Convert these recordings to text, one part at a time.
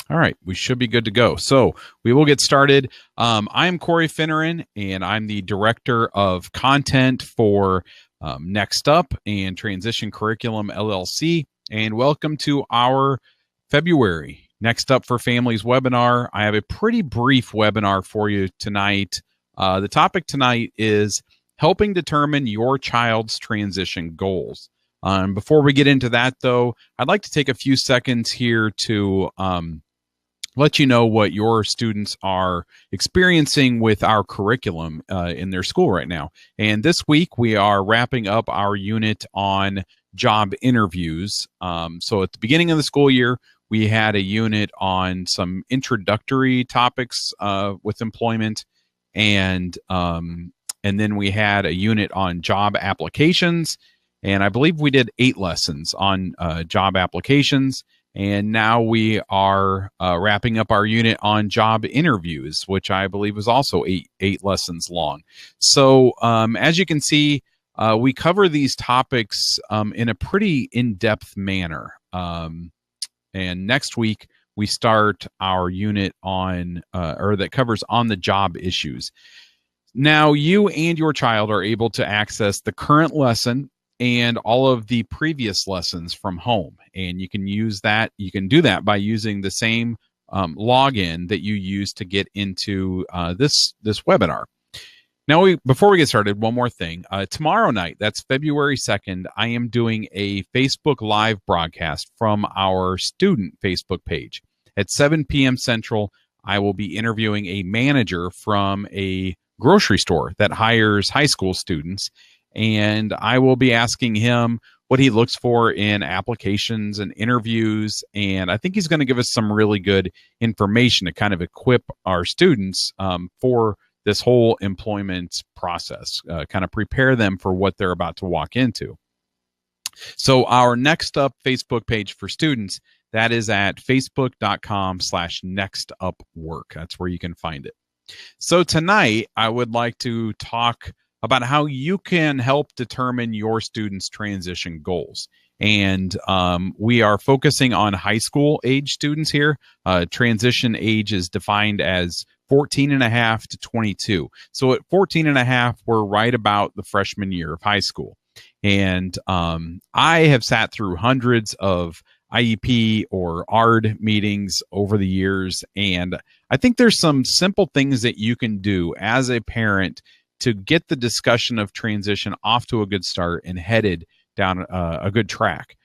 All right, we should be good to go. So we will get started. I'm Corey Finneran, and I'm the Director of Content for NextUp and Transition Curriculum LLC. And welcome to our February Next Up for Families webinar. I have a pretty brief webinar for you tonight. The topic tonight is helping determine your child's transition goals. Before we get into that, though, I'd like to take a few seconds here to let you know what your students are experiencing with our curriculum in their school right now. And this week, we are wrapping up our unit on job interviews. So at the beginning of the school year, we had a unit on some introductory topics with employment, and then we had a unit on job applications. And I believe we did 8 lessons on job applications. And now we are wrapping up our unit on job interviews, which I believe was also eight lessons long. So as you can see, we cover these topics in a pretty in-depth manner. And next week, we start our unit on, or that covers on the job issues. Now, you and your child are able to access the current lesson and all of the previous lessons from home. And you can use that. You can do that by using the same login that you use to get into this webinar. Now, before we get started, one more thing. Tomorrow night, that's February 2nd, I am doing a Facebook Live broadcast from our student Facebook page. At 7 p.m. Central, I will be interviewing a manager from a grocery store that hires high school students. And I will be asking him what he looks for in applications and interviews. And I think he's going to give us some really good information to kind of equip our students for this whole employment process, kind of prepare them for what they're about to walk into. So our Next Up Facebook page for students, that is at facebook.com/nextupwork. That's where you can find it. So tonight, I would like to talk about how you can help determine your students' transition goals. And we are focusing on high school age students here. Transition age is defined as 14 and a half to 22. So at 14 and a half, we're right about the freshman year of high school. And I have sat through hundreds of IEP or ARD meetings over the years. And I think there's some simple things that you can do as a parent to get the discussion of transition off to a good start and headed down a good track.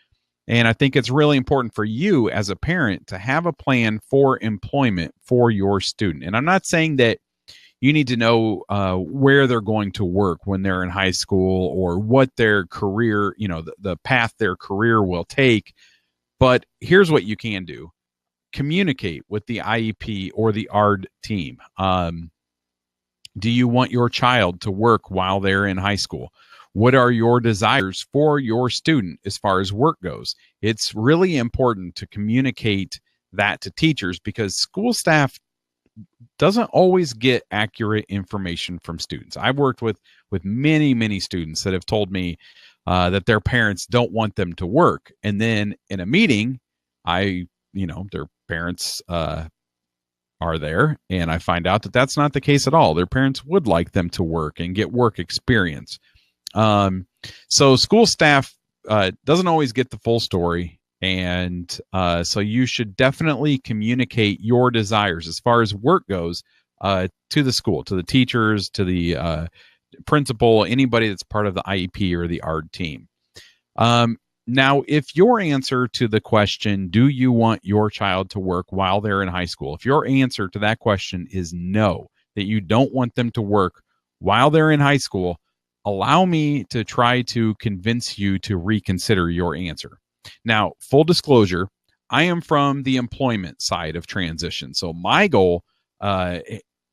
And I think it's really important for you as a parent to have a plan for employment for your student. And I'm not saying that you need to know where they're going to work when they're in high school or what their career, the path their career will take. But here's what you can do. Communicate with the IEP or the ARD team. Do you want your child to work while they're in high school? What are your desires for your student as far as work goes? It's really important to communicate that to teachers because school staff doesn't always get accurate information from students. I've worked with many, many students that have told me that their parents don't want them to work. And then in a meeting, their parents are there, and I find out that that's not the case at all. Their parents would like them to work and get work experience. So school staff doesn't always get the full story, and so you should definitely communicate your desires as far as work goes to the school, to the teachers, to the principal, anybody that's part of the IEP or the ARD team. Now, if your answer to the question, do you want your child to work while they're in high school? If your answer to that question is no, that you don't want them to work while they're in high school, allow me to try to convince you to reconsider your answer. Now, full disclosure, I am from the employment side of transition. So my goal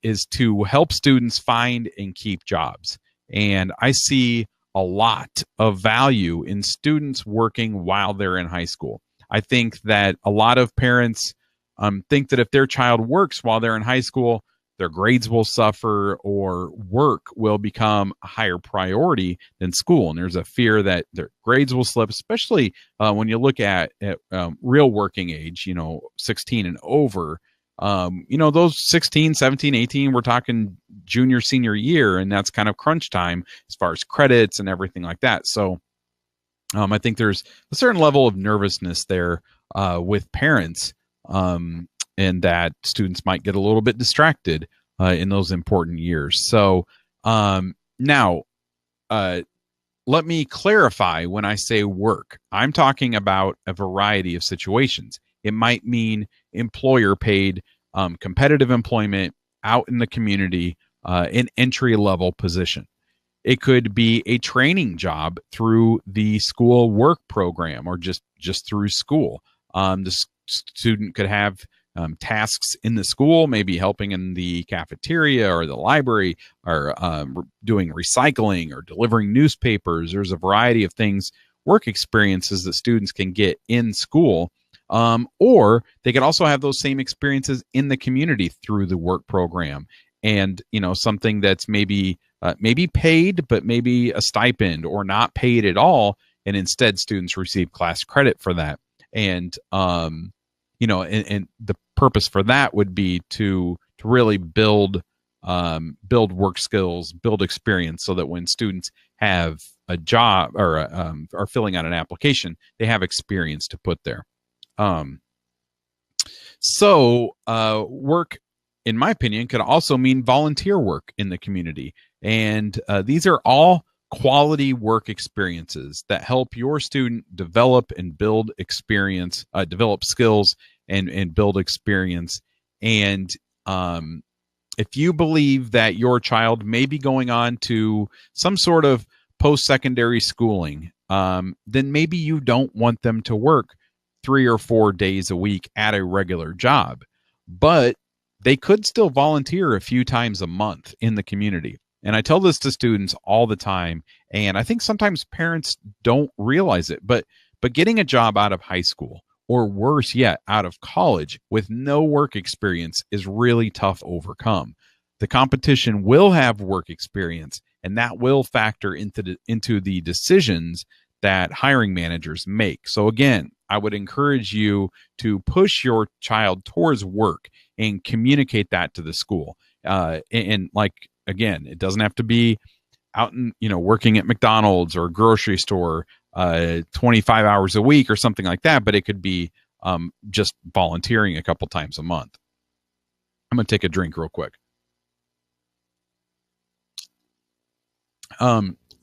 is to help students find and keep jobs. And I see a lot of value in students working while they're in high school. I think that a lot of parents think that if their child works while they're in high school, their grades will suffer or work will become a higher priority than school. And there's a fear that their grades will slip, especially when you look at real working age, 16 and over. Those 16, 17, 18, we're talking junior, senior year, and that's kind of crunch time as far as credits and everything like that. So I think there's a certain level of nervousness there with parents, and that students might get a little bit distracted in those important years. So now, let me clarify when I say work. I'm talking about a variety of situations. It might mean employer-paid competitive employment out in the community, an entry-level position. It could be a training job through the school work program or just through school. The student could have tasks in the school, maybe helping in the cafeteria or the library, or doing recycling or delivering newspapers. There's a variety of things, work experiences that students can get in school. Or they could also have those same experiences in the community through the work program. And, something that's maybe paid, but maybe a stipend, or not paid at all. And instead students receive class credit for that. And, and the purpose for that would be to really build work skills, build experience, so that when students have a job or are filling out an application, they have experience to put there. Work, in my opinion, could also mean volunteer work in the community. And these are all quality work experiences that help your student develop and build experience, develop skills and build experience. And if you believe that your child may be going on to some sort of post-secondary schooling, then maybe you don't want them to work 3 or 4 days a week at a regular job, but they could still volunteer a few times a month in the community. And I tell this to students all the time, and I think sometimes parents don't realize it, but getting a job out of high school, or worse yet, out of college with no work experience, is really tough to overcome. The competition will have work experience, and that will factor into the decisions that hiring managers make. So again, I would encourage you to push your child towards work and communicate that to the school. And like, again, it doesn't have to be out in, working at McDonald's or a grocery store 25 hours a week or something like that, but it could be just volunteering a couple times a month. I'm going to take a drink real quick.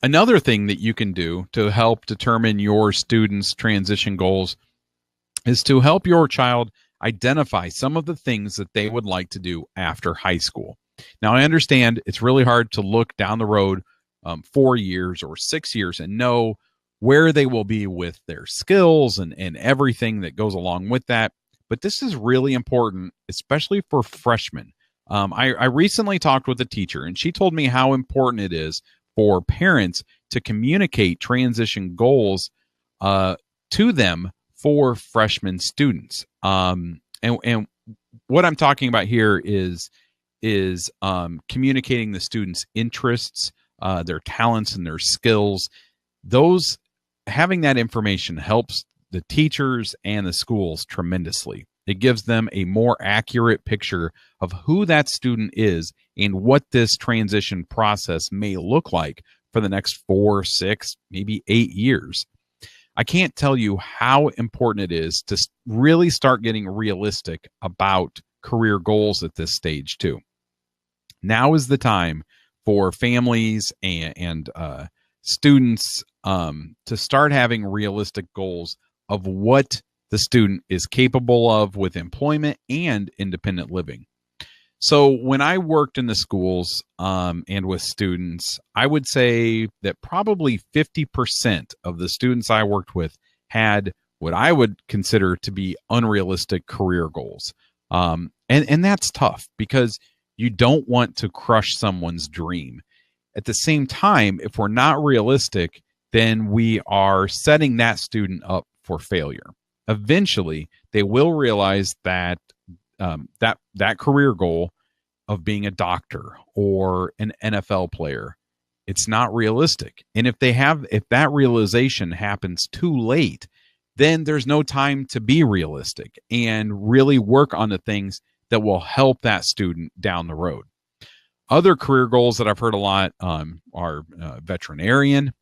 Another thing that you can do to help determine your students' transition goals is to help your child identify some of the things that they would like to do after high school. Now, I understand it's really hard to look down the road 4 years or 6 years and know where they will be with their skills and everything that goes along with that. But this is really important, especially for freshmen. I recently talked with a teacher, and she told me how important it is for parents to communicate transition goals to them for freshman students. And what I'm talking about here is communicating the students' interests, their talents, and their skills. Having that information helps the teachers and the schools tremendously. It gives them a more accurate picture of who that student is and what this transition process may look like for the next 4, 6, maybe 8 years. I can't tell you how important it is to really start getting realistic about career goals at this stage too. Now is the time for families and students to start having realistic goals of what the student is capable of with employment and independent living. So when I worked in the schools and with students, I would say that probably 50% of the students I worked with had what I would consider to be unrealistic career goals. And that's tough because you don't want to crush someone's dream. At the same time, if we're not realistic, then we are setting that student up for failure. Eventually, they will realize that that career goal of being a doctor or an NFL player. It's not realistic. And if that realization happens too late, then there's no time to be realistic and really work on the things that will help that student down the road. Other career goals that I've heard a lot are veterinarian,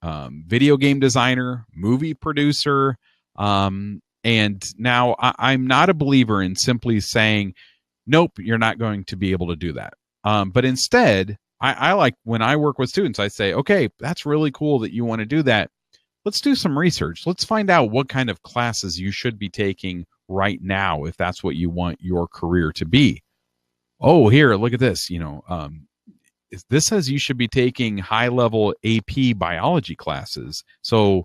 video game designer, movie producer. And now I'm not a believer in simply saying, nope, you're not going to be able to do that. But instead, I like when I work with students, I say, okay, that's really cool that you want to do that. Let's do some research. Let's find out what kind of classes you should be taking right now if that's what you want your career to be. Oh, here, look at this. This says you should be taking high-level AP biology classes. So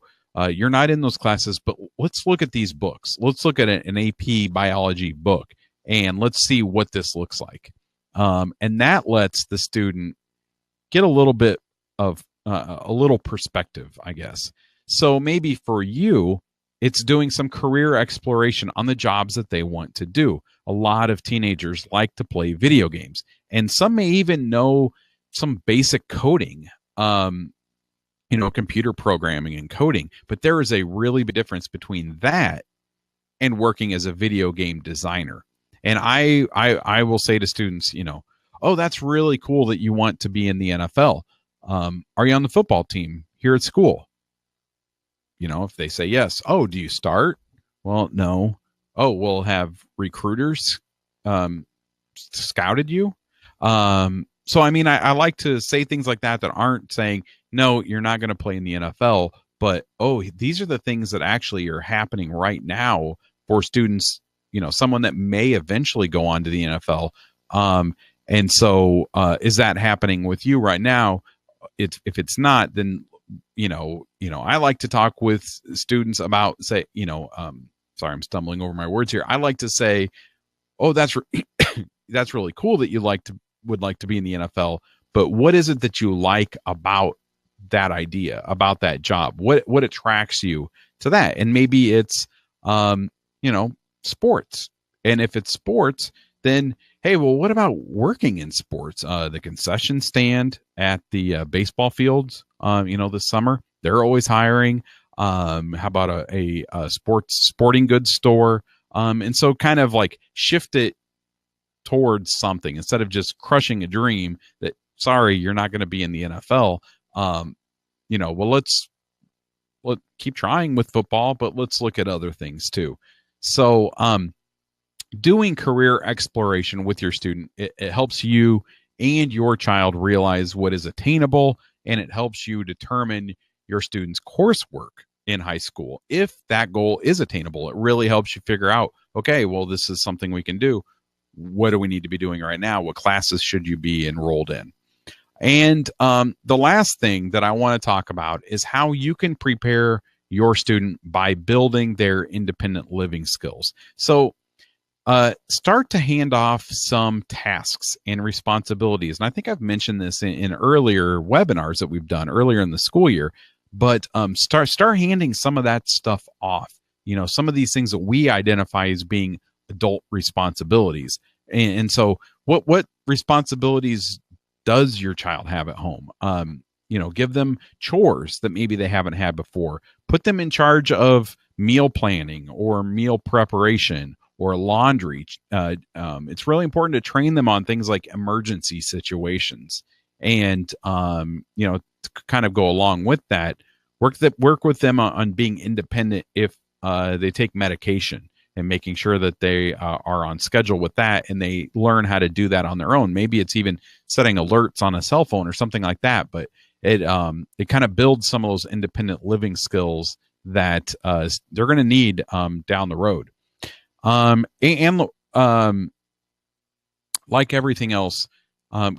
you're not in those classes, but let's look at these books. Let's look at an AP biology book, and let's see what this looks like. And that lets the student get a little bit of a little perspective, I guess. So maybe for you, it's doing some career exploration on the jobs that they want to do. A lot of teenagers like to play video games, and some may even know some basic coding, computer programming and coding. But there is a really big difference between that and working as a video game designer. And I will say to students, oh, that's really cool that you want to be in the NFL. Are you on the football team here at school? If they say yes, oh, do you start? Well, no. Oh, well, have recruiters scouted you? So, I like to say things like that aren't saying, no, you're not going to play in the NFL, but, oh, these are the things that actually are happening right now for students, someone that may eventually go on to the NFL. And so is that happening with you right now? If it's not, then, I like to talk with students about, say, sorry, I'm stumbling over my words here. I like to say, oh, that's really cool that you would like to be in the NFL, but what is it that you like about that idea, about that job? What attracts you to that? And maybe it's, sports. And if it's sports, then, hey, well, what about working in sports? The concession stand at the baseball fields, this summer, they're always hiring. How about a sporting goods store? And so kind of like shift it towards something instead of just crushing a dream that, sorry, you're not going to be in the NFL. Well, let's keep trying with football, but let's look at other things too. So, doing career exploration with your student, it helps you and your child realize what is attainable, and it helps you determine your student's coursework in high school. If that goal is attainable, it really helps you figure out, okay, well, this is something we can do. What do we need to be doing right now? What classes should you be enrolled in? And the last thing that I want to talk about is how you can prepare your student by building their independent living skills. So start to hand off some tasks and responsibilities. And I think I've mentioned this in earlier webinars that we've done earlier in the school year, but start handing some of that stuff off. Some of these things that we identify as being adult responsibilities. And so what responsibilities does your child have at home? Give them chores that maybe they haven't had before. Put them in charge of meal planning or meal preparation or laundry. It's really important to train them on things like emergency situations. And, to kind of go along with that, work with them on being independent if they take medication, and making sure that they are on schedule with that, and they learn how to do that on their own. Maybe it's even setting alerts on a cell phone or something like that, but it kind of builds some of those independent living skills that they're going to need down the road. Like everything else,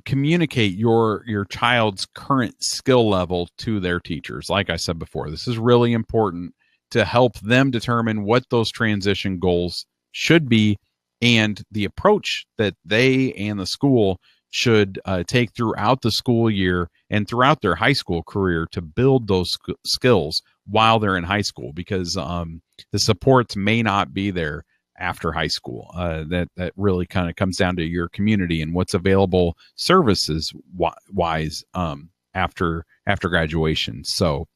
communicate your child's current skill level to their teachers. Like I said before, this is really important to help them determine what those transition goals should be and the approach that they and the school should take throughout the school year and throughout their high school career to build those skills while they're in high school, because the supports may not be there after high school. That really kind of comes down to your community and what's available services wise after graduation. So,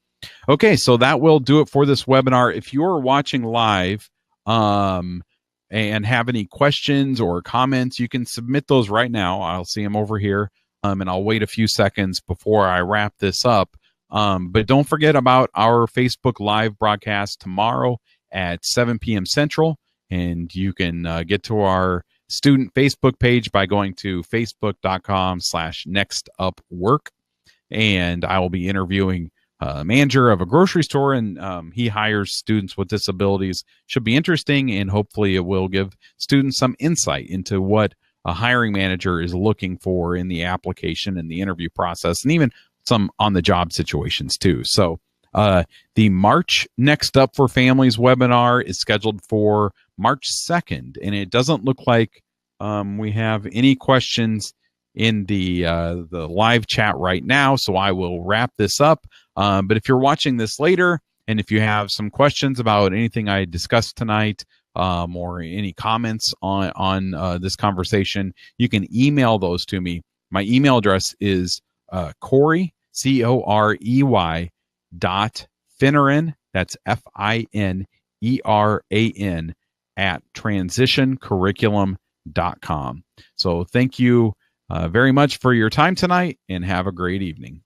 okay, so that will do it for this webinar. If you're watching live and have any questions or comments, you can submit those right now. I'll see them over here, and I'll wait a few seconds before I wrap this up. But don't forget about our Facebook Live broadcast tomorrow at 7 p.m. Central, and you can get to our student Facebook page by going to facebook.com/nextupwork, and I will be interviewing manager of a grocery store, and he hires students with disabilities. Should be interesting, and hopefully it will give students some insight into what a hiring manager is looking for in the application and the interview process, and even some on-the-job situations too. So the March Next Up for Families webinar is scheduled for March 2nd, and it doesn't look like we have any questions in the live chat right now, so I will wrap this up. But if you're watching this later, and if you have some questions about anything I discussed tonight, or any comments on this conversation, you can email those to me. My email address is Corey, Corey .Finneran, that's FINERAN at transitioncurriculum.com. So thank you very much for your time tonight, and have a great evening.